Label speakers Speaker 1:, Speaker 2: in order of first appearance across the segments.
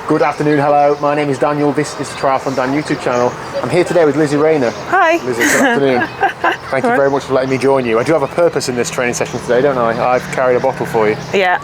Speaker 1: Good afternoon, hello. My name is Daniel. This is the TriathlonDan YouTube channel. I'm here today with Lizzie Rayner.
Speaker 2: Hi.
Speaker 1: Lizzie, good afternoon. Thank you very much for letting me join you. I do have a purpose in this training session today, don't I? I've carried a bottle for you.
Speaker 2: Yeah.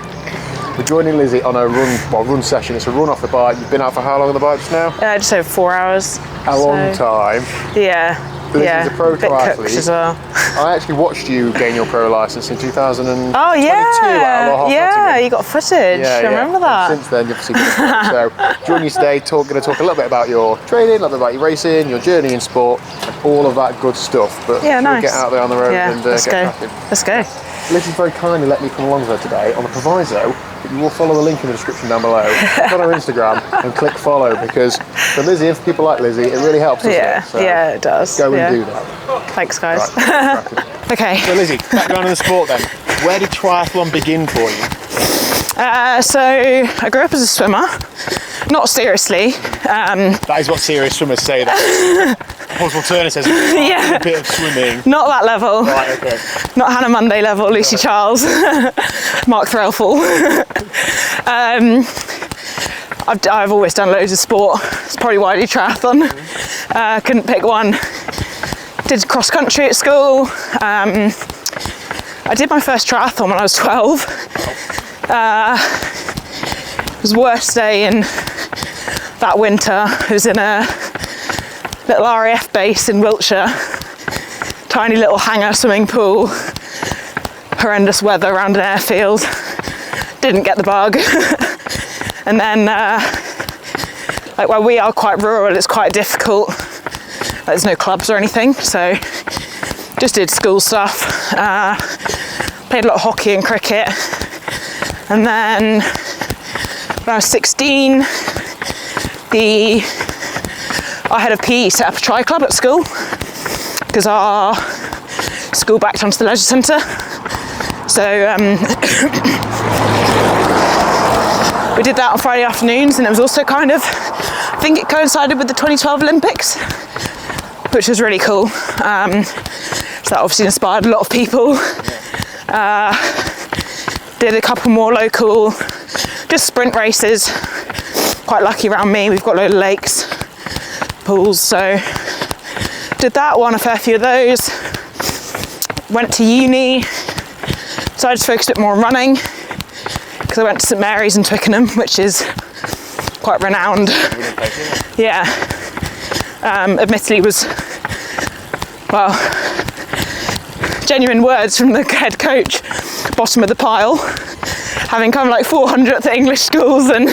Speaker 1: We're joining Lizzie on a run session. It's a run off the bike. You've been out for how long on the bike just now?
Speaker 2: Just over 4 hours.
Speaker 1: A long time.
Speaker 2: Yeah.
Speaker 1: Lizzie's a pro triathlete.
Speaker 2: As well.
Speaker 1: I actually watched you gain your pro license in 2022.
Speaker 2: Oh
Speaker 1: Yeah,
Speaker 2: yeah, you got footage. I remember that.
Speaker 1: And since then, you've obviously been so joining you today, going to talk a little bit about your training, a little bit about your racing, your journey in sport, and all of that good stuff. But
Speaker 2: yeah, nice.
Speaker 1: Get out there on the road and
Speaker 2: let's
Speaker 1: get
Speaker 2: go.
Speaker 1: cracking.
Speaker 2: Let's go.
Speaker 1: Lizzie very kindly let me come along with her today on the proviso that you will follow the link in the description down below, on her Instagram, and click follow, because for Lizzie and for people like Lizzie, it really helps us.
Speaker 2: Yeah,
Speaker 1: So
Speaker 2: yeah, it does.
Speaker 1: Go and do that.
Speaker 2: Thanks, guys.
Speaker 1: Right,
Speaker 2: Okay.
Speaker 1: So Lizzie, background in the sport then. Where did triathlon begin for you?
Speaker 2: So I grew up as a swimmer, not seriously.
Speaker 1: That is what serious swimmers say. That Oswald Turner says
Speaker 2: yeah,
Speaker 1: a bit of swimming.
Speaker 2: Not that level.
Speaker 1: Right, okay.
Speaker 2: Not Hannah Monday level, Lucy Charles, Mark Threlfall. I've always done loads of sport. It's probably why I do triathlon. Couldn't pick one. Did cross country at school. I did my first triathlon when I was 12. It was the worst day in that winter. It was in a little RAF base in Wiltshire. Tiny little hangar swimming pool. Horrendous weather around an airfield. Didn't get the bug. And then, like where we are quite rural, it's quite difficult. There's no clubs or anything, so just did school stuff. Played a lot of hockey and cricket. And then when I was 16, our head of PE set up a tri club at school because our school backed onto the leisure centre. So we did that on Friday afternoons, and it was also kind of, I think it coincided with the 2012 Olympics, which was really cool. So that obviously inspired a lot of people. Did a couple more local, just sprint races. Quite lucky around me, we've got a load of lakes, pools, so did that, won a fair few of those. Went to uni, decided to focus a bit more on running, because I went to St Mary's in Twickenham, which is quite renowned. Yeah. Admittedly was, well, genuine words from the head coach, bottom of the pile, having come like 400th at English schools, and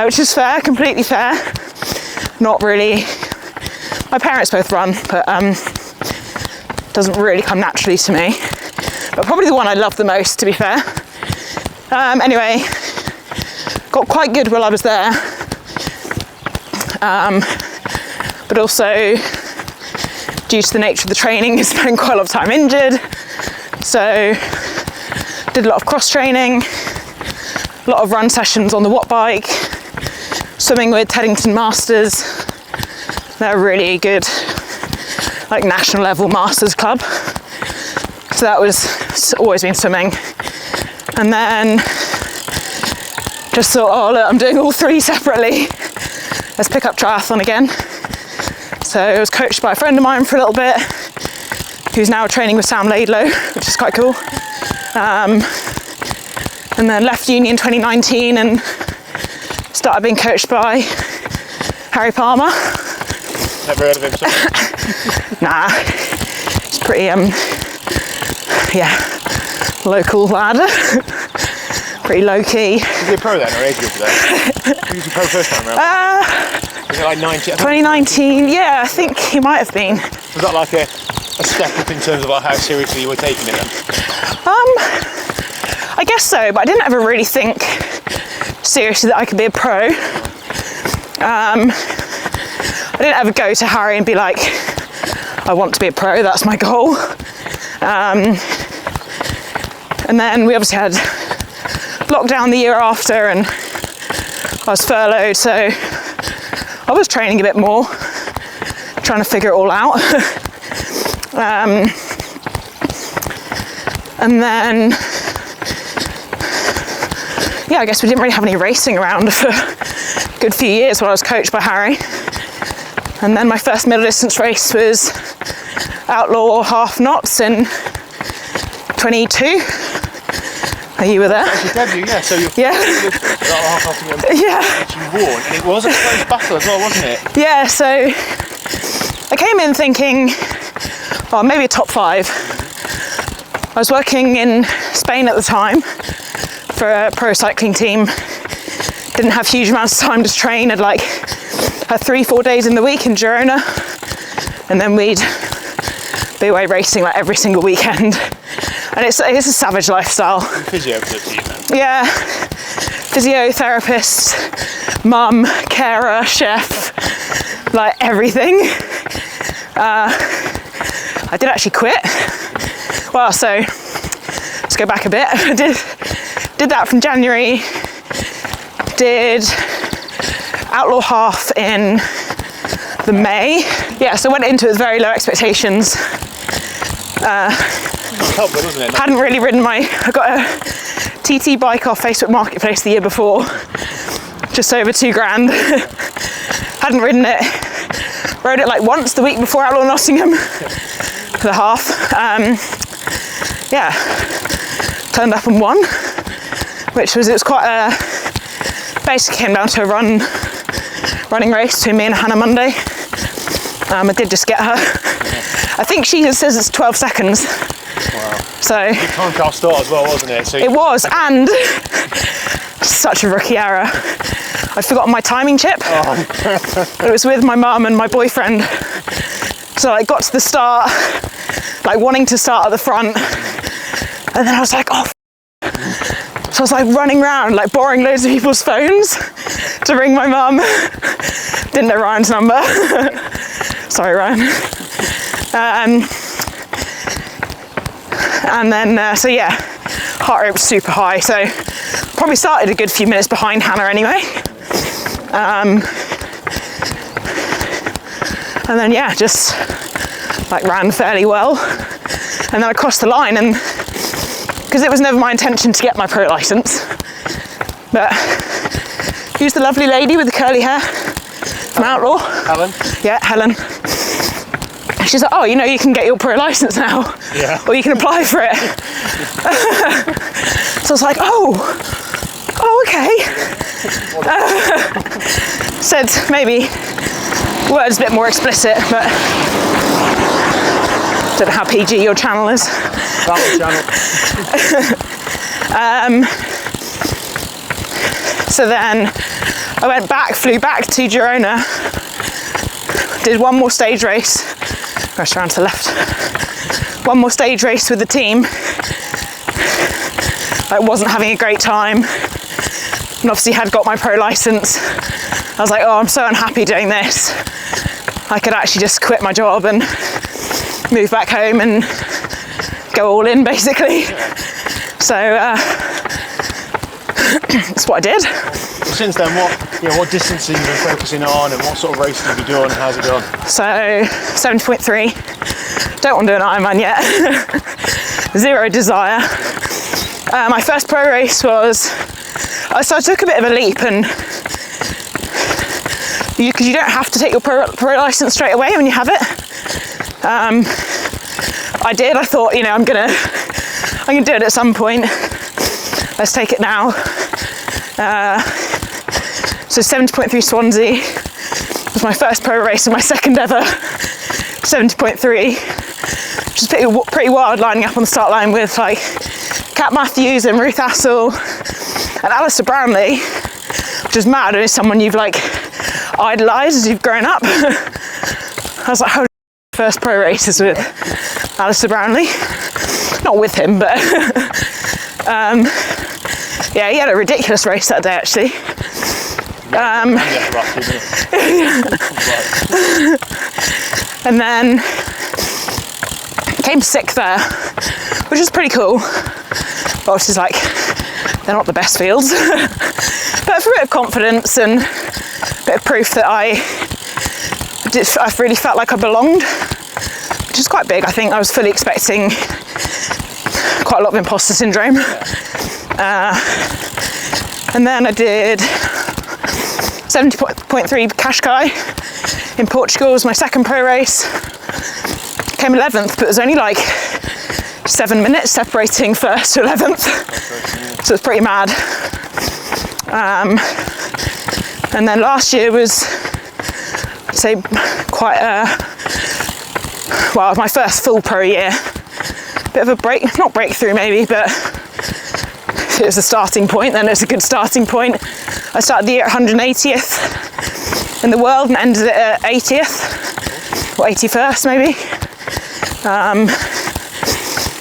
Speaker 2: which is fair, completely fair. Not really. My parents both run, but doesn't really come naturally to me. But probably the one I love the most, to be fair. Anyway, got quite good while I was there. But also, due to the nature of the training, I spent quite a lot of time injured. So, did a lot of cross training, a lot of run sessions on the watt bike, swimming with Teddington Masters. They're a really good, like, national level masters club. So that was always been swimming. And then just thought, oh look, I'm doing all three separately. Let's pick up triathlon again. So I was coached by a friend of mine for a little bit, who's now training with Sam Laidlow, which is quite cool. And then left uni in 2019 and started being coached by Harry Palmer.
Speaker 1: Never heard of him, so.
Speaker 2: Nah, he's pretty, local lad. Pretty low key.
Speaker 1: Was he a pro then, or age group then? He was a pro first time around? Was it like
Speaker 2: 2019, yeah, I think he might have been.
Speaker 1: Was that like a step up in terms of like how seriously you were taking it then?
Speaker 2: I guess so, but I didn't ever really think seriously that I could be a pro. I didn't ever go to Harry and be like, I want to be a pro, that's my goal. And then we obviously had lockdown the year after, and I was furloughed, so I was training a bit more, trying to figure it all out. And then, yeah, I guess we didn't really have any racing around for good few years while I was coached by Harry. And then my first middle distance race was Outlaw Half Knots in 22. You were there?
Speaker 1: Debut, yeah. So
Speaker 2: yeah.
Speaker 1: Yeah. You won, and it was a close battle as well, wasn't it?
Speaker 2: Yeah. So I came in thinking, oh, maybe a top 5. I was working in Spain at the time for a pro cycling team. Didn't have huge amounts of time to train. Had 3-4 days in the week in Girona, and then we'd be away racing like every single weekend. And it's a savage lifestyle.
Speaker 1: Physio for the team then?
Speaker 2: Yeah, physiotherapist, mum, carer, chef, like everything. I did actually quit. Well, so let's go back a bit. I did that from January. Did Outlaw Half in the May. Yeah, so went into it with very low expectations. Hadn't really ridden I got a TT bike off Facebook Marketplace the year before, just over £2,000. Hadn't ridden it. Rode it once the week before Outlaw Nottingham for the half. Yeah, turned up and won, it was quite a, basically came down to a running race between me and Hannah Monday. I did just get her. I think she says it's 12 seconds.
Speaker 1: Wow.
Speaker 2: So
Speaker 1: good time trial start as well, wasn't it? So
Speaker 2: it was, and such a rookie error. I'd forgotten my timing chip.
Speaker 1: Oh.
Speaker 2: It was with my mum and my boyfriend. So I got to the start, wanting to start at the front, and then I was like, oh. So I was running around, borrowing loads of people's phones to ring my mum. Didn't know Ryan's number. Sorry, Ryan. And then, so yeah, heart rate was super high. So probably started a good few minutes behind Hannah anyway. And then, yeah, just ran fairly well. And then I crossed the line, and because it was never my intention to get my pro license, but who's the lovely lady with the curly hair from Outlaw?
Speaker 1: Helen?
Speaker 2: Yeah, Helen. She's like, oh, you can get your pro license now.
Speaker 1: Yeah.
Speaker 2: Or you can apply for it. So I was like, oh, okay. Said maybe words a bit more explicit, but don't know how PG your channel is. So then I flew back to Girona, did one more stage race, press around to the left, one more stage race with the team. I wasn't having a great time, and obviously had got my pro license. I was like, oh, I'm so unhappy doing this. I could actually just quit my job and move back home and go all in, basically. So that's what I did.
Speaker 1: Since then, what distances have you been focusing on, and what sort of races have you done? How's it gone?
Speaker 2: So 70.3. Don't want to do an Ironman yet. Zero desire. My first pro race was, so I took a bit of a leap, and because you don't have to take your pro license straight away when you have it. I did. I thought, I'm gonna do it at some point. Let's take it now. So 70.3 Swansea was my first pro race and my second ever 70.3, which is pretty wild, lining up on the start line with Kat Matthews and Ruth Assel and Alistair Brownlee, which is mad, and is someone you've idolised as you've grown up. I was like, holy, first pro races with Alistair Brownlee. Not with him, but yeah, he had a ridiculous race that day actually. And then came sick there, which was pretty cool. But obviously, they're not the best fields. But for a bit of confidence and a bit of proof that I really felt like I belonged, which is quite big. I think I was fully expecting quite a lot of imposter syndrome. And then I did 70.3 Cascais in Portugal was my second pro race. Came 11th, but it was only like 7 minutes separating first to 11th. So it's pretty mad. And then last year was, I'd say, quite my first full pro year. Bit of a not breakthrough maybe, but if it was a starting point, then it's a good starting point. I started the year at 180th in the world and ended it at 80th, or 81st maybe.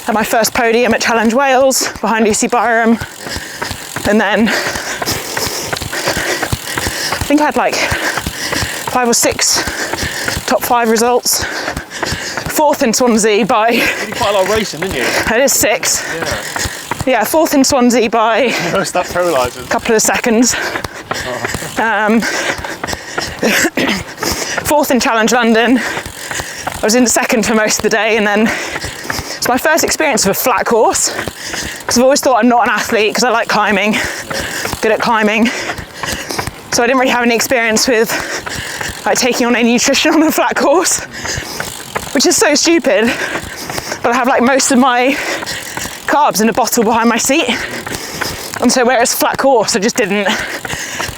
Speaker 2: Had my first podium at Challenge Wales behind Lucy Byram, and then I think I had like 5 or 6 top 5 results. 4th in Swansea by...
Speaker 1: You did quite a lot of racing, didn't you?
Speaker 2: It is 6. Yeah, 4th in Swansea by
Speaker 1: most that pro license.
Speaker 2: A couple of seconds. 4th in Challenge London. I was in the 2nd for most of the day, and then it's my first experience of a flat course, because I've always thought I'm not an athlete because I like climbing, good at climbing. So I didn't really have any experience with like taking on any nutrition on a flat course, which is so stupid. But I have like most of my carbs in a bottle behind my seat, and so where it's a flat course I just didn't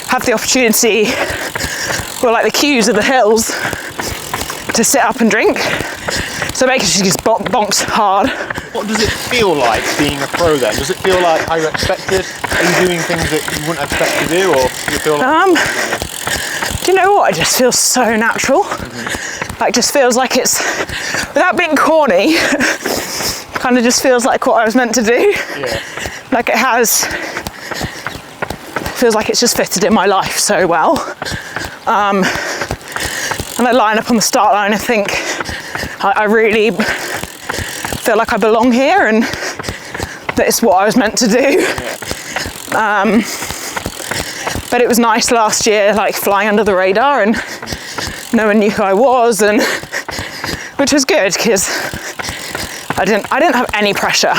Speaker 2: have the opportunity, or like the cues of the hills, to sit up and drink. So basically just bonks hard.
Speaker 1: What does it feel like being a pro then? Does it feel like how you expected? Are you doing things that you wouldn't expect to do, or do you feel like...
Speaker 2: Do you know what? It just feels so natural. Like, just feels like it's, without being corny, kind of just feels like what I was meant to do.
Speaker 1: Yeah.
Speaker 2: Like it feels like it's just fitted in my life so well. And I line up on the start line and think, I really feel like I belong here and that it's what I was meant to do.
Speaker 1: Yeah.
Speaker 2: But it was nice last year, like flying under the radar, and no one knew who I was, and which was good because I didn't have any pressure,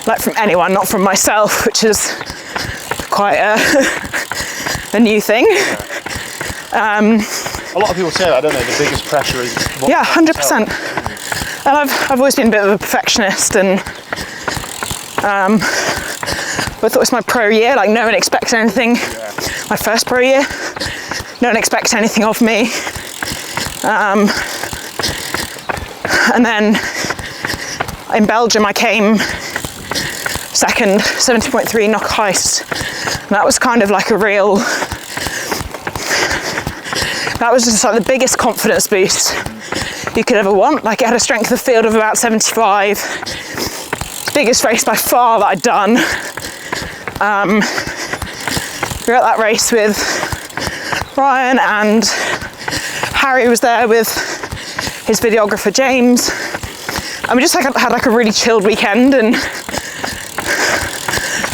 Speaker 2: like from anyone, not from myself, which is quite a new thing.
Speaker 1: A lot of people say that, don't they? The biggest pressure is...
Speaker 2: Yeah, 100%. And I've always been a bit of a perfectionist, and I thought it's my pro year, like no one expects anything.
Speaker 1: Yeah.
Speaker 2: My first pro year, no one expects anything of me. And then in Belgium I came second, 70.3 knock heist. And that was kind of like that was just like the biggest confidence boost you could ever want. Like, it had a strength of field of about 75. Biggest race by far that I'd done. We were at that race with Ryan, and Harry was there with his videographer James, and we just like had like a really chilled weekend and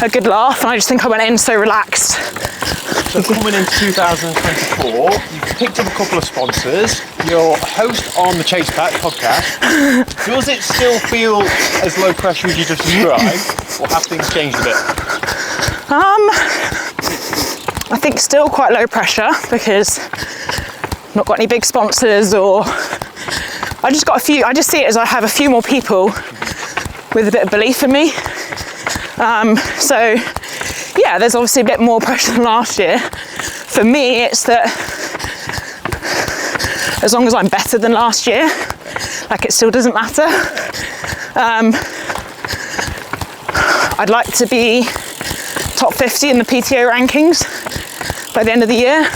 Speaker 2: a good laugh, and I just think I went in so relaxed.
Speaker 1: So coming into 2024, you've picked up a couple of sponsors, you're a host on the Chase Pack podcast. Does it still feel as low pressure as you just described, or have things changed a bit?
Speaker 2: I think still quite low pressure, because I've not got any big sponsors, or I just see it as I have a few more people with a bit of belief in me. So yeah, there's obviously a bit more pressure than last year. For me, it's that as long as I'm better than last year, like, it still doesn't matter. I'd like to be top 50 in the PTO rankings by the end of the year,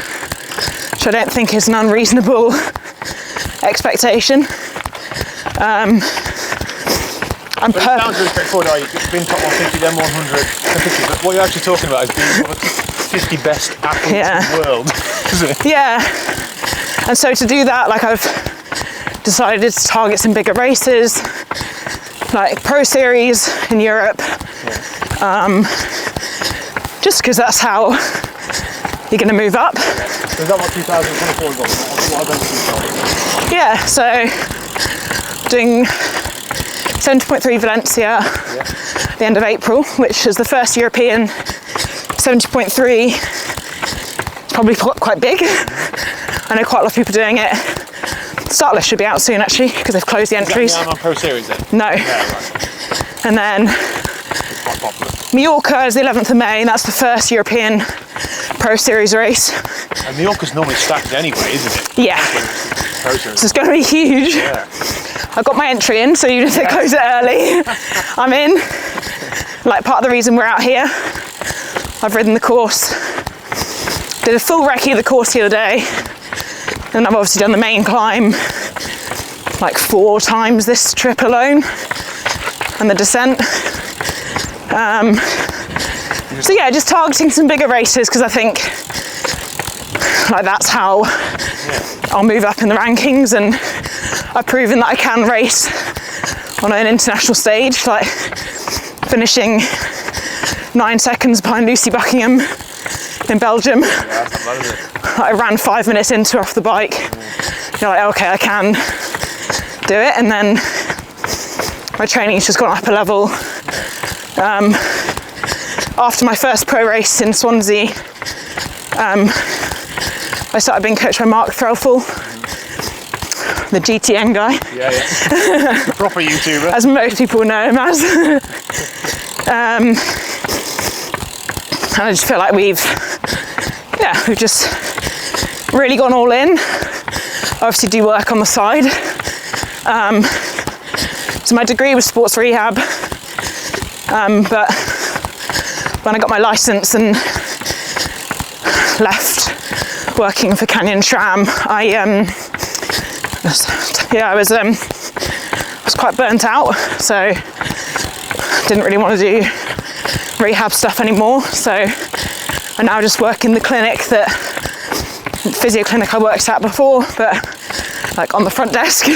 Speaker 2: which I don't think is an unreasonable expectation.
Speaker 1: It sounds really straightforward. You've been top 150, then 150, but what you're actually talking about is being one of the 50 best athletes in the world, isn't it?
Speaker 2: Yeah, and so to do that, like, I've decided to target some bigger races, like Pro Series in Europe, just because that's how you're going to move up.
Speaker 1: So is that what 2024 is what events you've got?
Speaker 2: Yeah, so doing 70.3 Valencia at the end of April, which is the first European 70.3 probably quite big. I know quite a lot of people doing it. Start list should be out soon actually, because they've closed the entries.
Speaker 1: Is that the Ironman Pro Series then?
Speaker 2: No.
Speaker 1: Yeah, right.
Speaker 2: And then
Speaker 1: Quite popular.
Speaker 2: Mallorca is the 11th of May, and that's the first European Pro Series race.
Speaker 1: And Mallorca's normally stacked anyway, isn't it?
Speaker 2: Yeah.
Speaker 1: Pro Series.
Speaker 2: So it's going to be huge.
Speaker 1: Yeah.
Speaker 2: I got my entry in, so even if they close it early, I'm in. Like, part of the reason we're out here, I've ridden the course, did a full recce of the course the other day, and I've obviously done the main climb like 4 times this trip alone, and the descent. So yeah, just targeting some bigger races, because I think like that's how I'll move up in the rankings, and I've proven that I can race on an international stage, like finishing 9 seconds behind Lucy Buckingham in Belgium.
Speaker 1: Yeah, that's not bad, is it?
Speaker 2: I ran 5 minutes into her off the bike. You're like, okay, I can do it, and then my training's just gone up a level. After my first pro race in Swansea, I started being coached by Mark Threlfall, the GTN guy.
Speaker 1: Yeah, yeah. The proper YouTuber.
Speaker 2: As most people know him as. And I just feel like we've just really gone all in. I obviously do work on the side. So my degree was sports rehab, but when I got my license and left working for Canyon SRAM, I was quite burnt out, so didn't really want to do rehab stuff anymore. So I now just work in the clinic, that physio clinic I worked at before, but like on the front desk.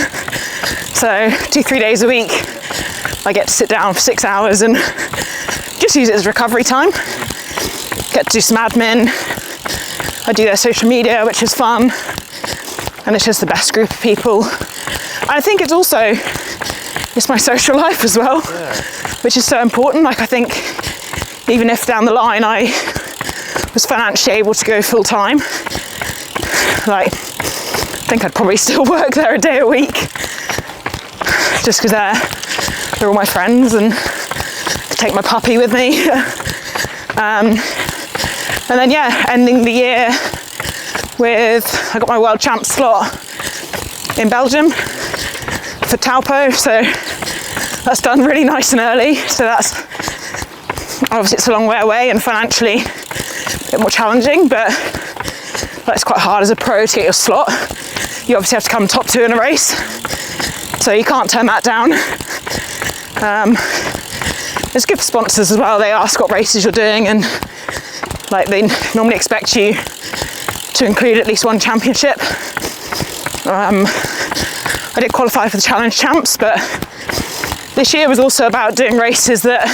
Speaker 2: So 2-3 days a week I get to sit down for 6 hours and just use it as recovery time. Get to do some admin. I do their social media, which is fun, and it's just the best group of people. And I think it's my social life as well, which is so important. Like, I think even if down the line I was financially able to go full time, like, I think I'd probably still work there a day a week, just because they're all my friends, and I take my puppy with me. And then ending the year with, I got my world champ slot in Belgium for Taupo, so that's done really nice and early. So that's obviously, it's a long way away and financially a bit more challenging, but it's quite hard as a pro to get your slot. You obviously have to come top 2 in a race, so you can't turn that down. It's good for sponsors as well. They ask what races you're doing, and like, they normally expect you to include at least 1 championship. I did qualify for the Challenge Champs, but this year was also about doing races that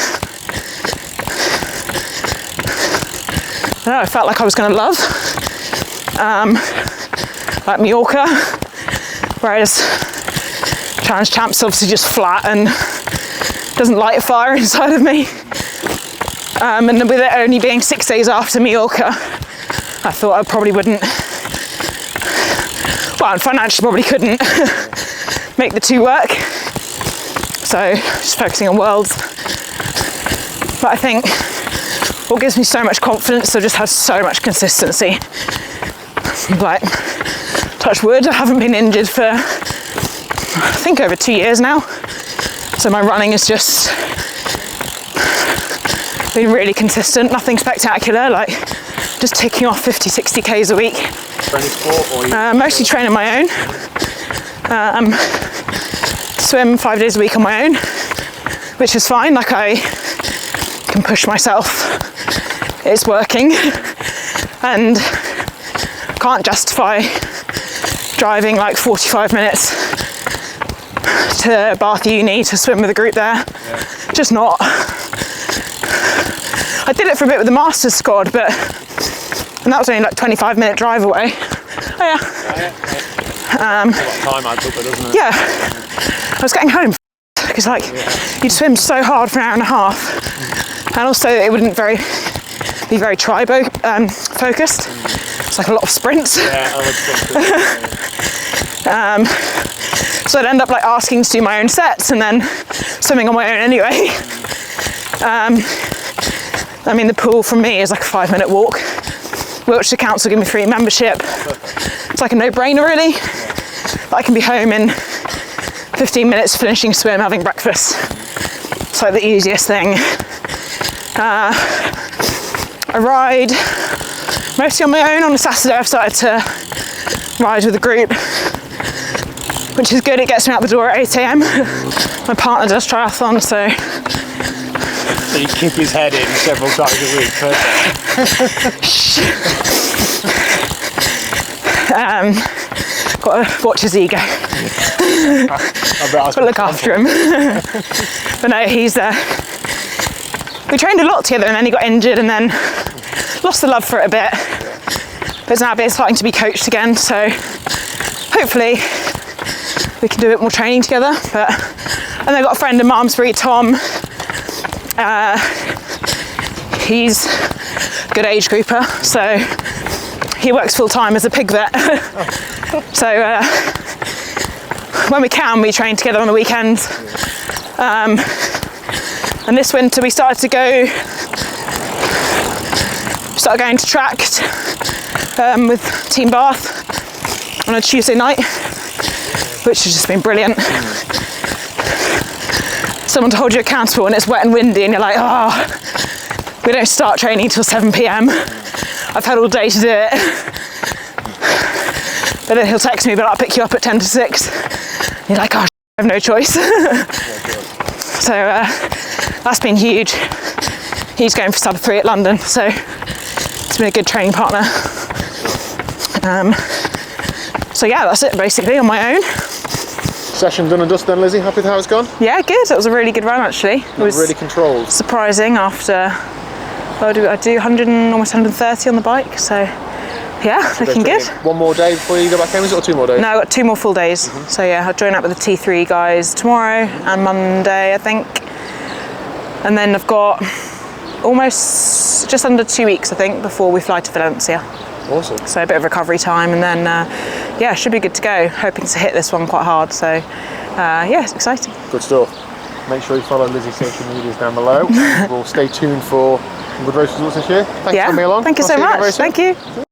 Speaker 2: I felt like I was going to love, like Mallorca, whereas Challenge Champs obviously just flat and doesn't light a fire inside of me. And with it only being 6 days after Mallorca, I thought I probably wouldn't, well, and financially probably couldn't make the 2 work. So just focusing on Worlds. But I think what gives me so much confidence, I just have so much consistency. Like, touch wood, I haven't been injured for, I think, over 2 years now. So my running is just been really consistent, nothing spectacular, like just ticking off 50-60 Ks a week.
Speaker 1: Training sport, or
Speaker 2: mostly training my own. Swim 5 days a week on my own, which is fine. Like, I can push myself, it's working, and can't justify driving like 45 minutes to Bath Uni to swim with a group there. Just not. I did it for a bit with the Masters squad, and that was only like 25-minute drive away. Oh yeah.
Speaker 1: A lot of time adds up, doesn't it?
Speaker 2: Yeah. I was getting home because you'd swim so hard for an hour and a half, and also it wouldn't be very tribo focused. It's like a lot of sprints.
Speaker 1: Yeah, I would think
Speaker 2: So I'd end up like asking to do my own sets and then swimming on my own anyway. I mean, the pool from me is like a 5-minute walk. Wiltshire Council give me free membership. It's like a no-brainer really. But I can be home in 15 minutes, finishing swim, having breakfast. It's like the easiest thing. I ride mostly on my own. On a Saturday I've started to ride with a group, which is good. It gets me out the door at 8 AM. My partner does triathlon, so
Speaker 1: you keep his head in several times a week.
Speaker 2: Got to watch his ego. Got to look after him. But no, he's we trained a lot together and then he got injured and then lost the love for it a bit. But it's now starting to be coached again, so hopefully we can do a bit more training together. And I've got a friend in Malmesbury, Tom. He's a good age grouper, so he works full time as a pig vet. So when we can, we train together on the weekends. And this winter we started going to Tract with Team Bath on a Tuesday night, which has just been brilliant. Someone to hold you accountable when it's wet and windy and you're like, oh, we don't start training till 7 PM. I've had all day to do it. But then he'll text me, but I'll pick you up at 10 to 6. And you're like, oh, I have no choice. So that's been huge. He's going for sub 3 at London, so it's been a good training partner. So yeah, that's it basically on my own.
Speaker 1: Session done and dusted then, Lizzie? Happy with how it's gone?
Speaker 2: Yeah, good. It was a really good run actually. It was
Speaker 1: really controlled.
Speaker 2: Surprising after, I do 100 and almost 130 on the bike, so yeah, looking good.
Speaker 1: One more day before you go back home, is it, or 2 more days?
Speaker 2: No, I've got 2 more full days. So yeah, I'll join up with the T3 guys tomorrow and Monday, I think. And then I've got almost just under 2 weeks, I think, before we fly to Valencia.
Speaker 1: Awesome.
Speaker 2: So a bit of recovery time, and then yeah, should be good to go. Hoping to hit this one quite hard. So yeah, it's exciting.
Speaker 1: Good stuff. Make sure you follow Lizzie's social medias down below. We'll stay tuned for some good race results this year. Thanks for coming along.
Speaker 2: Thank you so much. Thank you.